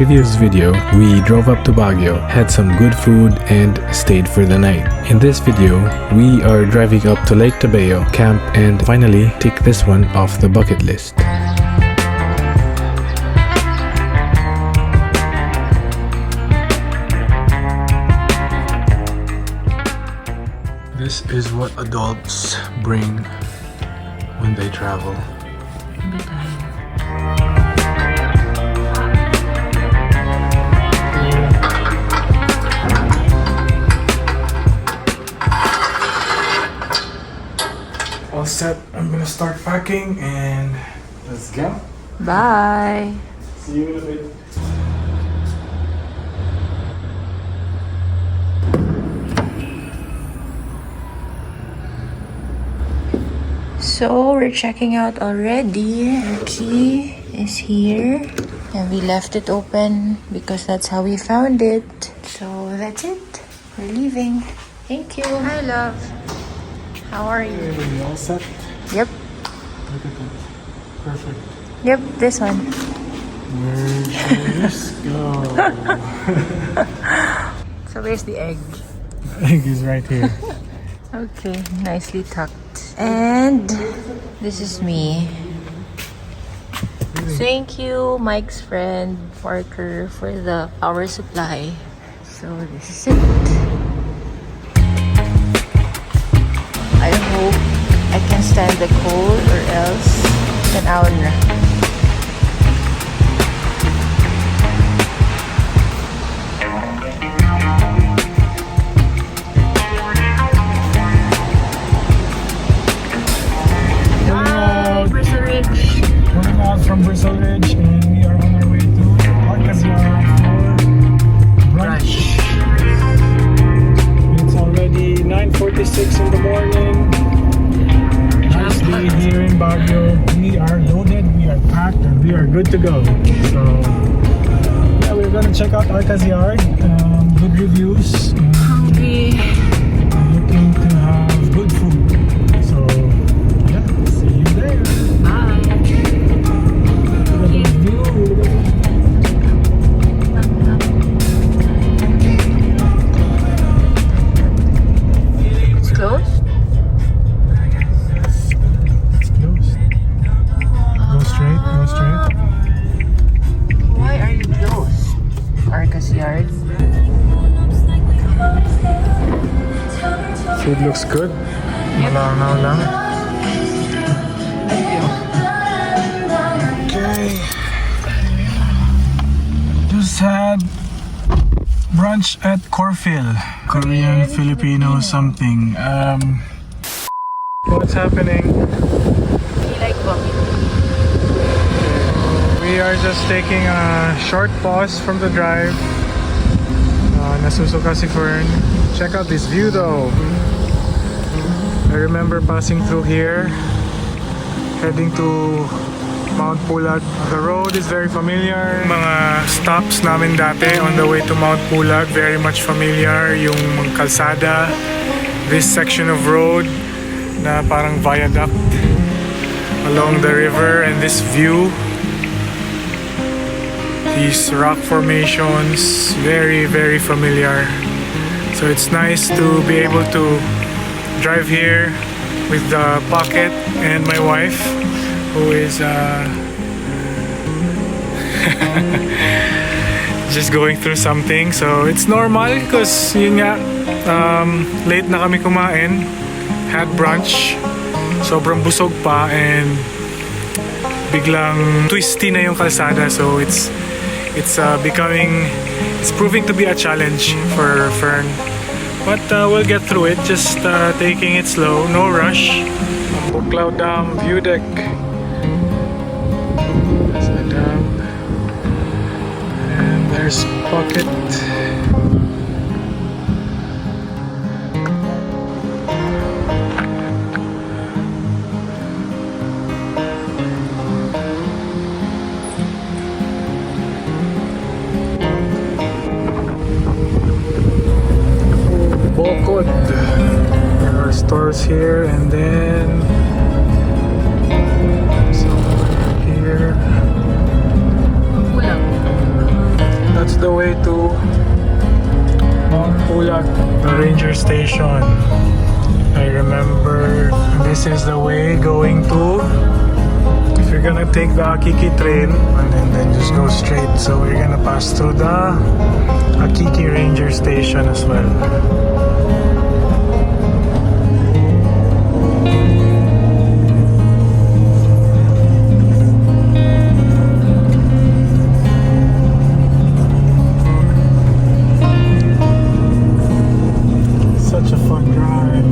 previous video, we drove up to Baguio, had some good food, and stayed for the night. In this video, we are driving up to Lake Tabeo, camp, and finally tick this one off the bucket list. This is what adults bring when they travel. All set. I'm gonna start packing and let's go. Bye. See you in a bit. So we're checking out already. Our key is here and we left it open because that's how we found it. So that's it. We're leaving. Thank you. Hi, love. How are you? Everybody all set? Yep. Look at that. Perfect. Yep, this one. Where should this go? So where's the egg? The egg is right here. Okay, nicely tucked. And this is me. Thank you, Mike's friend, Parker, for the power supply. So this is it. I hope I can stand the cold or else tanawan na. From Bristle Ridge, and we are on our way to Arpenaz for brunch. It's already 9:46 in the morning. Nice day here in Baguio. We are loaded, we are packed, and we are good to go. So yeah, we're gonna check out Arpenaz Yard. Good reviews. Hungry. Looking to have good food. So yeah, see you there. Bye. It's closed? It's closed. Go straight, go straight. Why are you closed? Arpenaz Yard. Food looks good. Malangaw lang. Okay. Just had brunch at Corfil. Korean, Filipino something. What's happening? You like vomit? We are just taking a short pause from the drive. Nasusuka si Fern. Check out this view though. I remember passing through here, heading to Mount Pulag. The road is very familiar. Mga stops namin dati on the way to Mount Pulag, very much familiar. Yung kalsada, this section of road na parang viaduct along the river, and this view, these rock formations, very very familiar. So it's nice to be able to drive here with the pocket and my wife, who is just going through something. So it's normal because yun nga, late na kami kumain, had brunch, sobrang busog pa, and biglang twisty na yung kalsada. So it's proving to be a challenge for Fern, but we'll get through it, just taking it slow, no rush. Cloud Dam view deck. There's the dam, and there's pocket. There are stores here, and then somewhere here. Pulag. way to Mount Pulag, the ranger station. I remember this is the way going to, if you're gonna take the Akiki train and then just go straight, so we're gonna pass through the Akiki ranger station as well. Such a fun drive.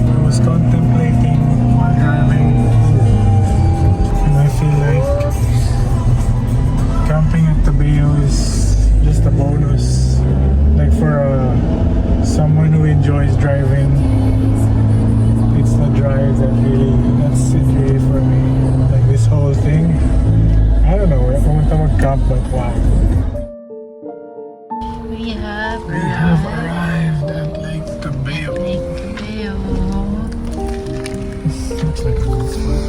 I was contemplating while driving, and I feel like camping at Tabeo is just a bonus. Like for someone who enjoys driving, it's the drive that's it really for me. Like this whole thing, I don't know, I want to mag-camp, but wow. We have arrived at Lake Tabeo. Looks like a good spot.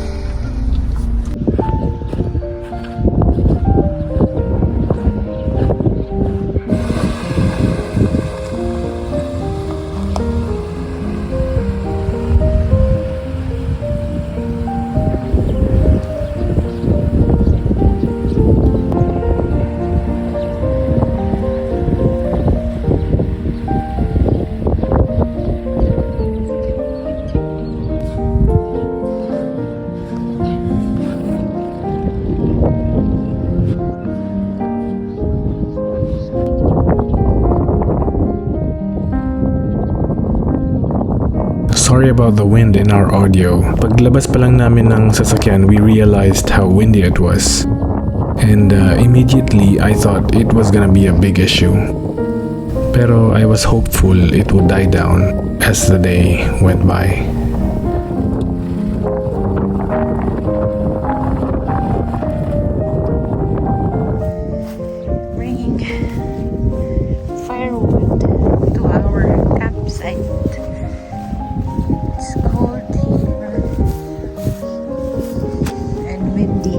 Sorry about the wind in our audio. Paglabas pa lang namin ng sasakyan, we realized how windy it was. And immediately, I thought it was gonna be a big issue. Pero I was hopeful it would die down as the day went by. Bringing firewood to our campsite. It's cold here and windy.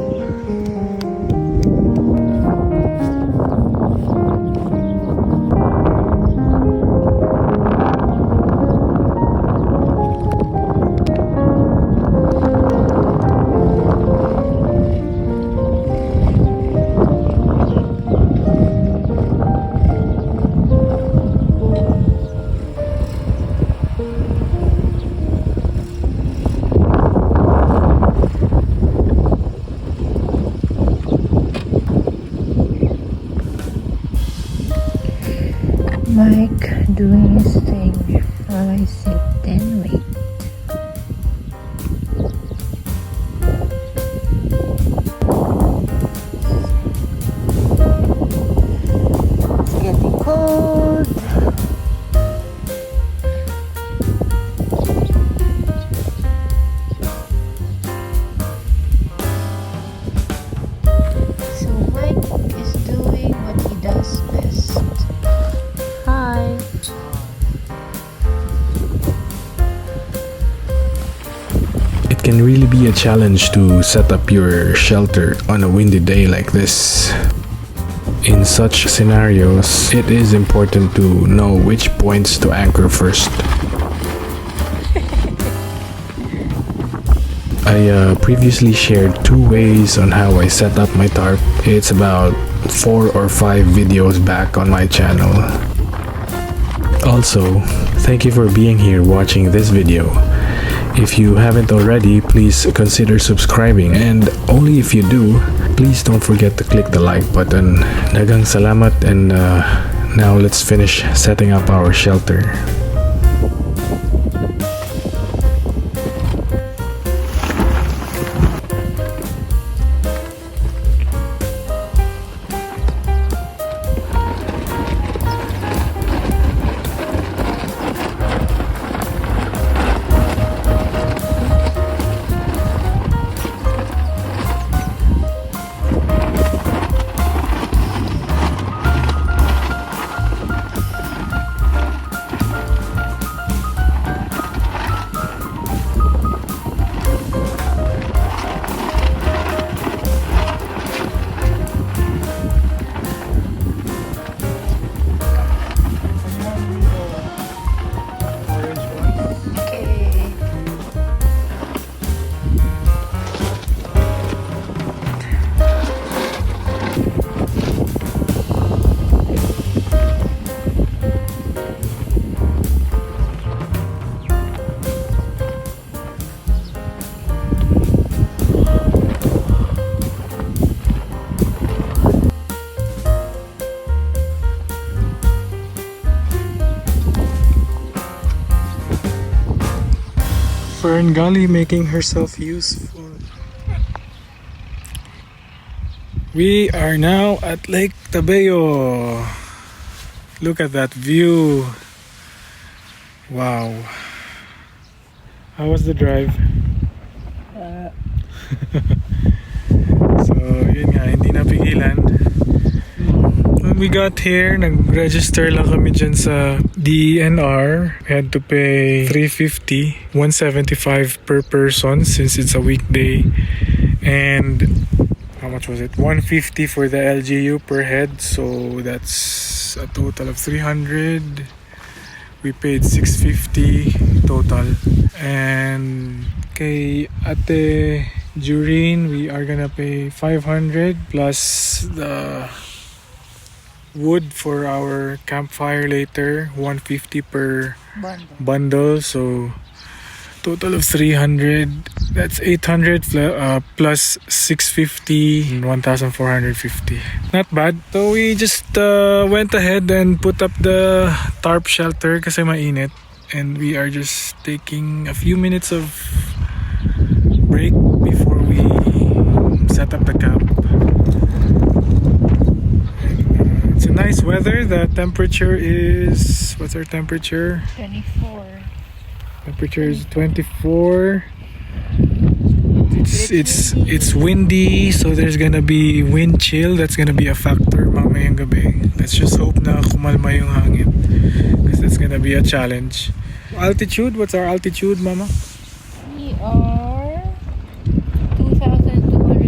Mike doing his thing while I sit and wait. It's getting cold. So Mike is doing what he does best. Hi. It can really be a challenge to set up your shelter on a windy day like this. In such scenarios, it is important to know which points to anchor first. I previously shared 2 ways on how I set up my tarp. It's about 4 or 5 videos back on my channel. Also, thank you for being here watching this video. If you haven't already, please consider subscribing, and only if you do, please don't forget to click the like button. Daghang salamat, and now let's finish setting up our shelter. Fern Gully making herself useful. We are now at Lake Tabeo. Look at that view. Wow. How was the drive? So, yun nga, hindi napigilan. When we got here, nag-register lang kami dyan sa DNR. We had to pay $350, $175 per person since it's a weekday. And how much was it? $150 for the LGU per head. So that's a total of $300. We paid $650 total. And kay Ate Jureen, we are gonna pay $500 plus the wood for our campfire later, $150 per bundle. So total of $300. That's $800 plus $650, $1,450. Not bad. So we just went ahead and put up the tarp shelter kasi mainit, and we are just taking a few minutes of break before we set up the camp. It's a nice weather. The temperature is, what's our temperature? 24. Temperature is 24. It's windy, so there's gonna be wind chill. That's gonna be a factor mamayang gabi. Let's just hope na kumalma yung hangin, because that's gonna be a challenge. Altitude, what's our altitude, Mama? We are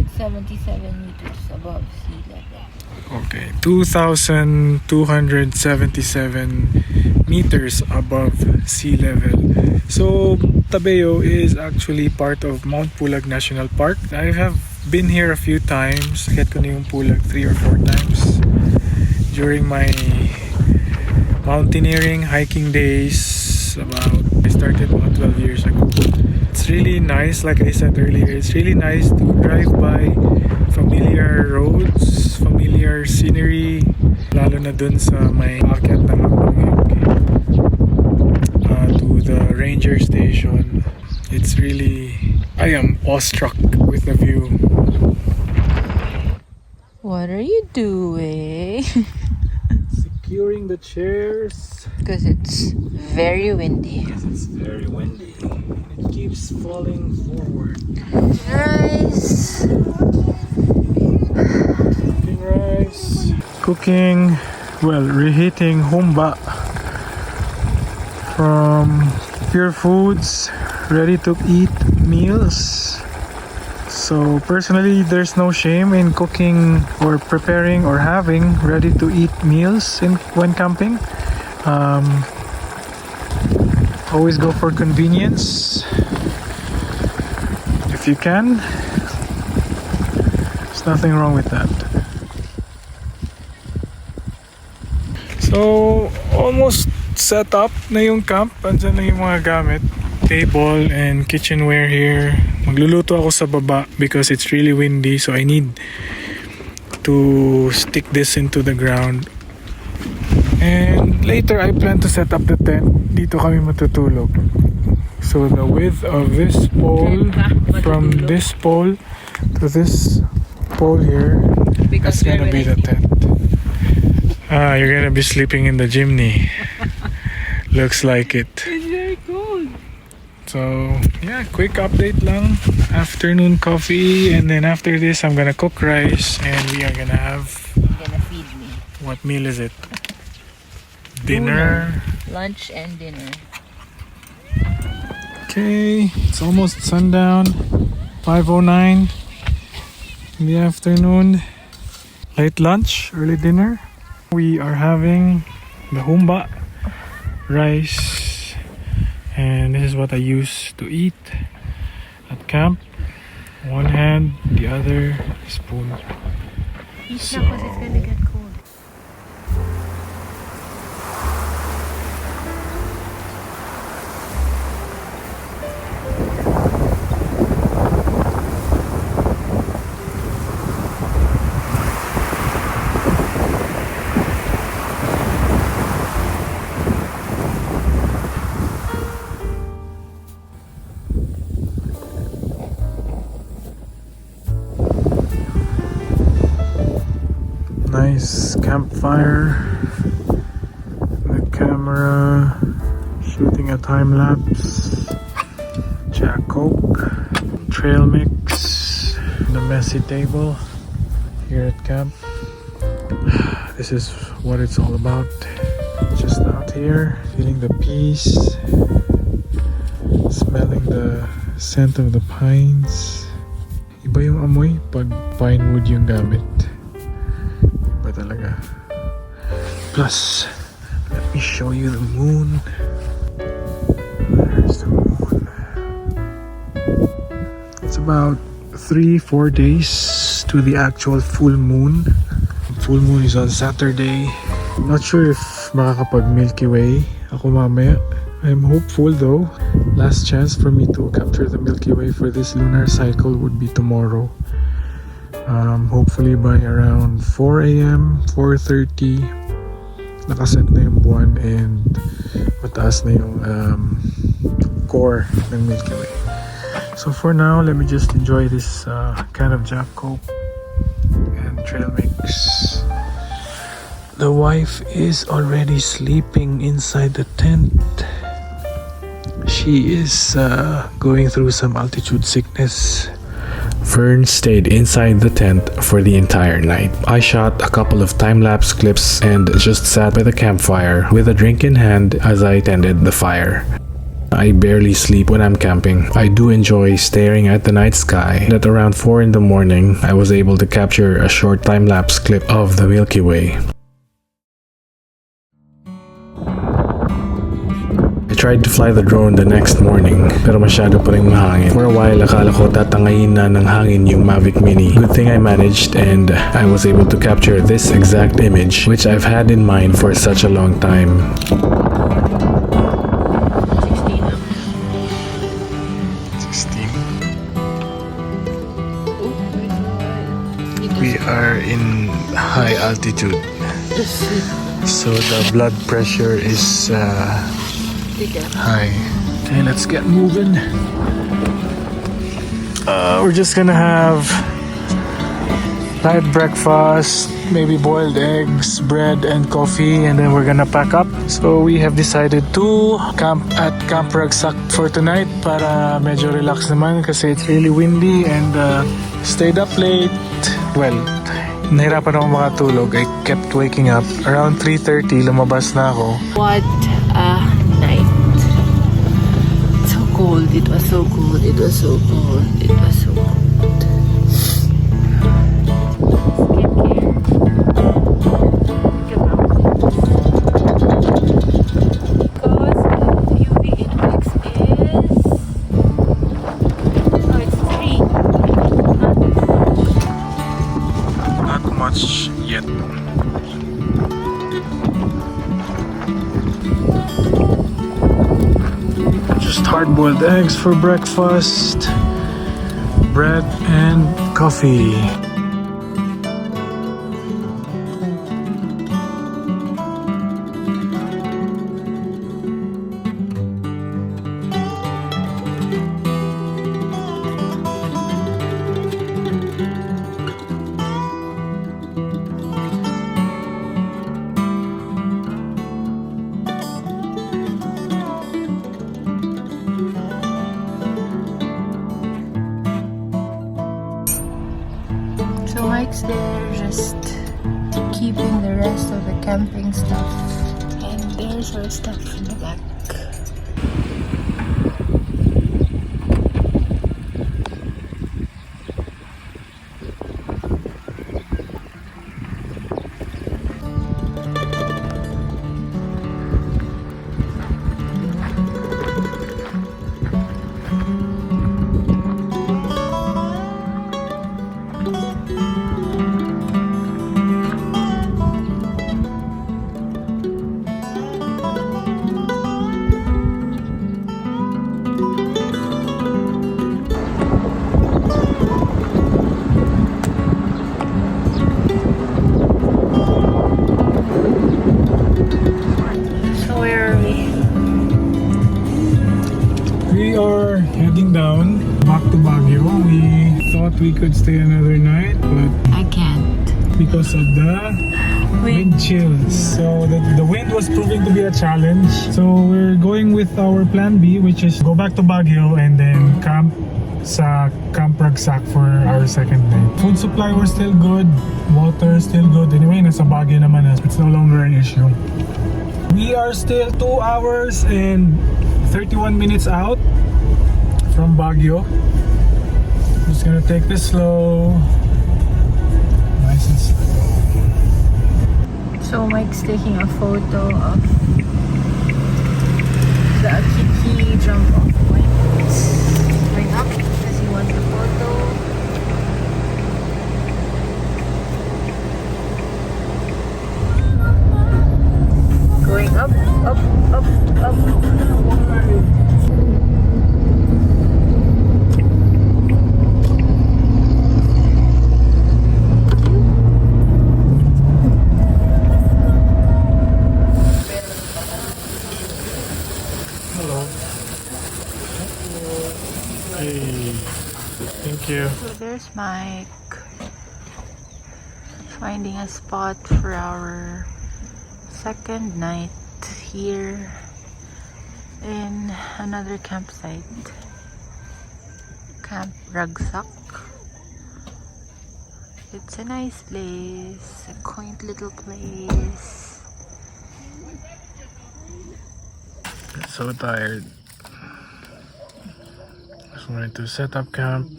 2,277 meters above sea level. Okay, 2,277 meters above sea level. So Tabeo is actually part of Mount Pulag National Park. I have been here a few times. Hit ko na yung Pulag 3 or 4 times during my mountaineering hiking days. I started about 12 years ago. It's really nice, like I said earlier, it's really nice to drive by familiar roads, familiar scenery, lalo na dun sa may akyat ng Ambangig to the ranger station. It's really, I am awestruck with the view. What are you doing? Securing the chairs. Because it's very windy. Yes, it's very windy. It keeps falling forward. Rice. Cooking rice. Cooking, well, reheating humba from Pure Foods, ready to eat meals. So personally, there's no shame in cooking or preparing or having ready to eat meals when camping. Always go for convenience if you can. There's nothing wrong with that. So almost set up na yung camp. Andyan na yung mga gamit, table and kitchenware here. Magluluto ako sa baba because it's really windy, so I need to stick this into the ground. And later I plan to set up the tent. Dito kami matutulog. So the width of this pole, from this pole to this pole here, that's gonna be the tent. You're gonna be sleeping in the Jimny. Looks like it. It's very cold. So yeah, quick update lang. Afternoon coffee, and then after this I'm gonna cook rice and we are gonna have, You're gonna feed me. what meal is it? Dinner. Lunch and dinner. Okay, it's almost sundown. 5:09 in the afternoon. Late lunch, early dinner. We are having the humba rice, and this is what I use to eat at camp. One hand, the other spoon. Eat now because it's gonna get cold. Nice campfire. The camera shooting a time lapse. Jack Coke. Trail mix. The messy table here at camp. This is what it's all about. Just out here, feeling the peace, smelling the scent of the pines. Iba yung amoy pag pine wood yung gamit. Iba talaga. Plus, let me show you the moon. There's the moon. It's about 3-4 days to the actual full moon. Full moon is on Saturday. I'm not sure if makakapag Milky Way ako mamaya. I'm hopeful though. Last chance for me to capture the Milky Way for this lunar cycle would be tomorrow. Hopefully by around 4 a.m., 4:30, nakaset na yung buwan and mataas na yung core ng Milky Way. So for now, let me just enjoy this can of Jack Coke and trail mix. The wife is already sleeping inside the tent. She is going through some altitude sickness. Fern stayed inside the tent for the entire night. I shot a couple of time-lapse clips and just sat by the campfire with a drink in hand as I tended the fire. I barely sleep when I'm camping. I do enjoy staring at the night sky. At around 4 in the morning, I was able to capture a short time-lapse clip of the Milky Way. I tried to fly the drone the next morning, pero masyado pa rin mahangin. For a while, akala ko tatangayin na ng hangin yung Mavic Mini. Good thing I managed and I was able to capture this exact image, which I've had in mind for such a long time. We are in high altitude, so the blood pressure is high. Okay, let's get moving. We're just gonna have light breakfast, maybe boiled eggs, bread and coffee, and then we're gonna pack up. So we have decided to camp at Camp Ragsak for tonight para medyo relax naman kasi it's really windy and stayed up late. Well, nahirapan ako makatulog. I kept waking up. Around 3:30, lumabas na ako. What a night. So cold. It was so cold. It was so cold. It was so cold. Yet. Just hard-boiled eggs for breakfast, bread and coffee. So Mike's there just keeping the rest of the camping stuff, and there's our stuff in the back. We are heading down back to Baguio. We thought we could stay another night, but I can't. because of the Wind chills. So the wind was proving to be a challenge. So we're going with our plan B, which is go back to Baguio and then camp sa Camp Ragsak for our second night. Food supply was still good. Water still good. Anyway, nasa Baguio naman. It's no longer an issue. We are still 2 hours and 31 minutes out from Baguio. Just gonna take this slow. Nice and slow. So Mike's taking a photo of the Akiki jump off point. Going up because he wants the photo. Going up, up, up, up. Thank you. So there's Mike finding a spot for our second night here in another campsite, Camp Ragsak. It's a nice place, a quaint little place. So tired. Just wanted to set up camp,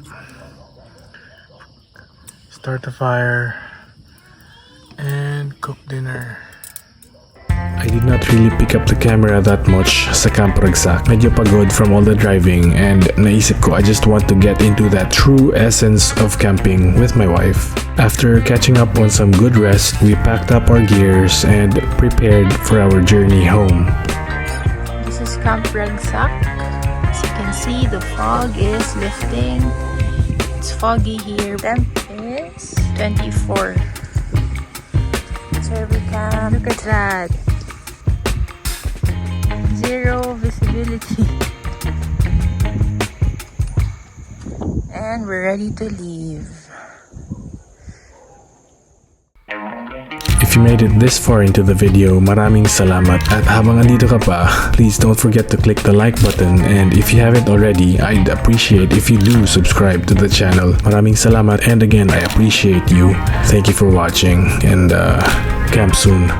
start a fire, and cook dinner. I did not really pick up the camera that much sa Camp Ragsak. Medyo pagod from all the driving and naisip ko I just want to get into that true essence of camping with my wife. After catching up on some good rest, we packed up our gears and prepared for our journey home. This is Camp Ragsak. As you can see, the fog is lifting. It's foggy here. Temp is 24. Survey cam. Look at that. Zero visibility. And we're ready to leave. If you made it this far into the video, maraming salamat. At habang andito ka pa, please don't forget to click the like button, and if you haven't already, I'd appreciate if you do subscribe to the channel. Maraming salamat, and again, I appreciate you. Thank you for watching, and camp soon.